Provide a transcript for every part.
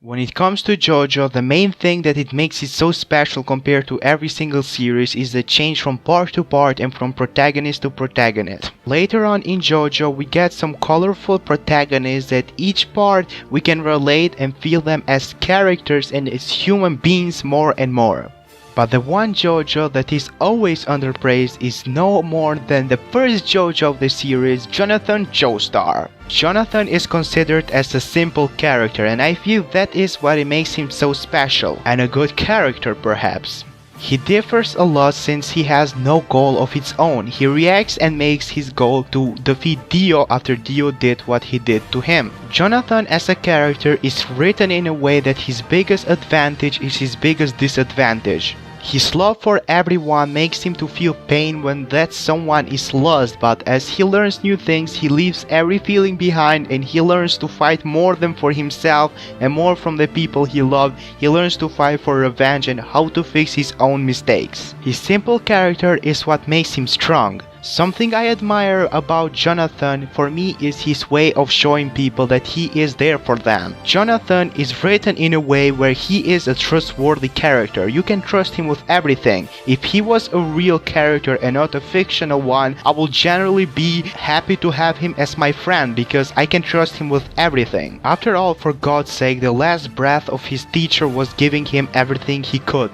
When it comes to JoJo, the main thing that it makes it so special compared to every single series is the change from part to part and from protagonist to protagonist. Later on in JoJo, we get some colorful protagonists that each part we can relate and feel them as characters and as human beings more and more. But the one JoJo that is always underpraised is no more than the first JoJo of the series, Jonathan Joestar. Jonathan is considered as a simple character, and I feel that is what makes him so special, and a good character perhaps. He differs a lot since he has no goal of its own. He reacts and makes his goal to defeat Dio after Dio did what he did to him. Jonathan as a character is written in a way that his biggest advantage is his biggest disadvantage. His love for everyone makes him to feel pain when that someone is lost, but as he learns new things, he leaves every feeling behind and he learns to fight more than for himself and more from the people he loved. He learns to fight for revenge and how to fix his own mistakes. His simple character is what makes him strong. Something I admire about Jonathan for me is his way of showing people that he is there for them. Jonathan is written in a way where he is a trustworthy character. You can trust him with everything. If he was a real character and not a fictional one, I will generally be happy to have him as my friend because I can trust him with everything. After all, for God's sake, the last breath of his teacher was giving him everything he could.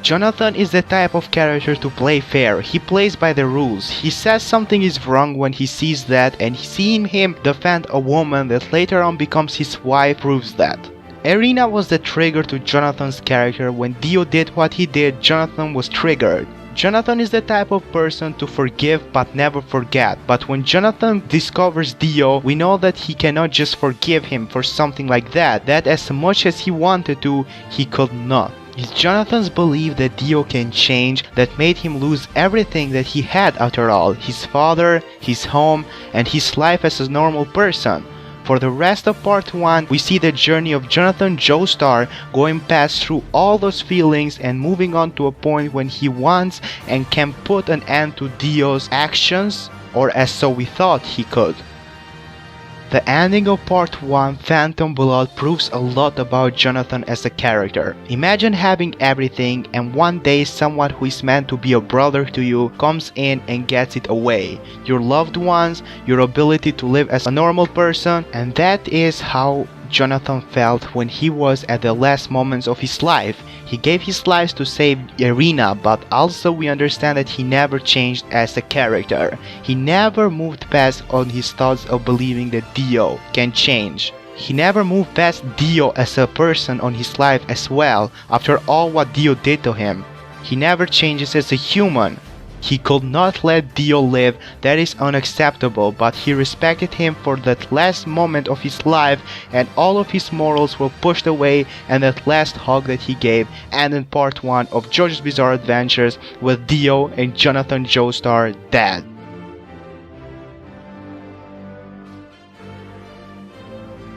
Jonathan is the type of character to play fair. He plays by the rules. He says something is wrong when he sees that, and seeing him defend a woman that later on becomes his wife proves that. Irina was the trigger to Jonathan's character. When Dio did what he did, Jonathan was triggered. Jonathan is the type of person to forgive but never forget, but when Jonathan discovers Dio, we know that he cannot just forgive him for something like that as much as he wanted to, he could not. It's Jonathan's belief that Dio can change that made him lose everything that he had after all, his father, his home, and his life as a normal person. For the rest of part 1, we see the journey of Jonathan Joestar going past through all those feelings and moving on to a point when he wants and can put an end to Dio's actions, or as so we thought he could. The ending of part 1, Phantom Blood, proves a lot about Jonathan as a character. Imagine having everything and one day someone who is meant to be a brother to you comes in and gets it away. Your loved ones, your ability to live as a normal person, and that is how Jonathan felt when he was at the last moments of his life. He gave his life to save Irina, but also we understand that he never changed as a character. He never moved past on his thoughts of believing that Dio can change. He never moved past Dio as a person on his life as well, after all what Dio did to him. He never changes as a human. He could not let Dio live, that is unacceptable, but he respected him for that last moment of his life, and all of his morals were pushed away, and that last hug that he gave ended part 1 of JoJo's Bizarre Adventures with Dio and Jonathan Joestar dead.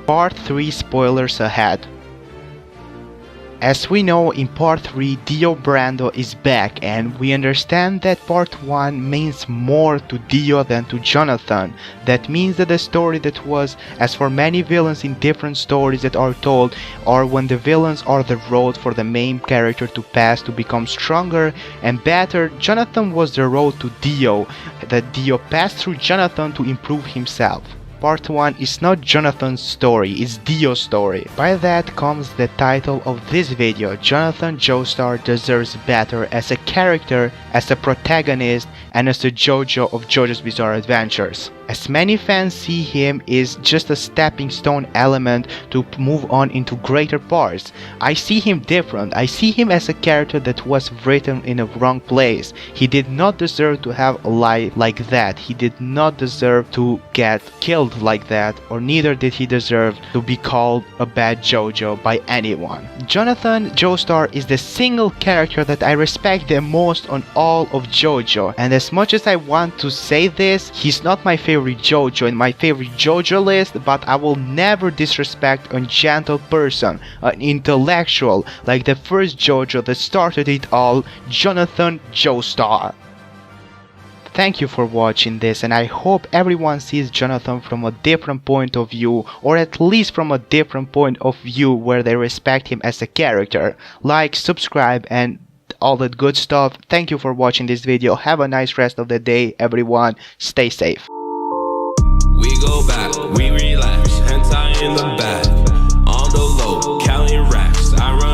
Part 3 spoilers ahead. As we know, in part 3, Dio Brando is back, and we understand that part 1 means more to Dio than to Jonathan. That means that the story that was, as for many villains in different stories that are told, or when the villains are the road for the main character to pass to become stronger and better, Jonathan was the road to Dio, that Dio passed through Jonathan to improve himself. Part 1 is not Jonathan's story, it's Dio's story. By that comes the title of this video, Jonathan Joestar Deserves Better, as a character, as a protagonist, and as the JoJo of JoJo's Bizarre Adventures. As many fans see him is just a stepping stone element to move on into greater parts. I see him different. I see him as a character that was written in a wrong place. He did not deserve to have a life like that. He did not deserve to get killed like that, or neither did he deserve to be called a bad JoJo by anyone. Jonathan Joestar is the single character that I respect the most on all of JoJo, and as much as I want to say this, he's not my favorite JoJo in my favorite JoJo list, but I will never disrespect a gentle person, an intellectual, like the first JoJo that started it all, Jonathan Joestar. Thank you for watching this, and I hope everyone sees Jonathan from a different point of view, or at least from a different point of view where they respect him as a character. Like, subscribe, and all that good stuff. Thank you for watching this video. Have a nice rest of the day, everyone. Stay safe. We go back, we relax, hentai in the back, on the low, counting racks, I run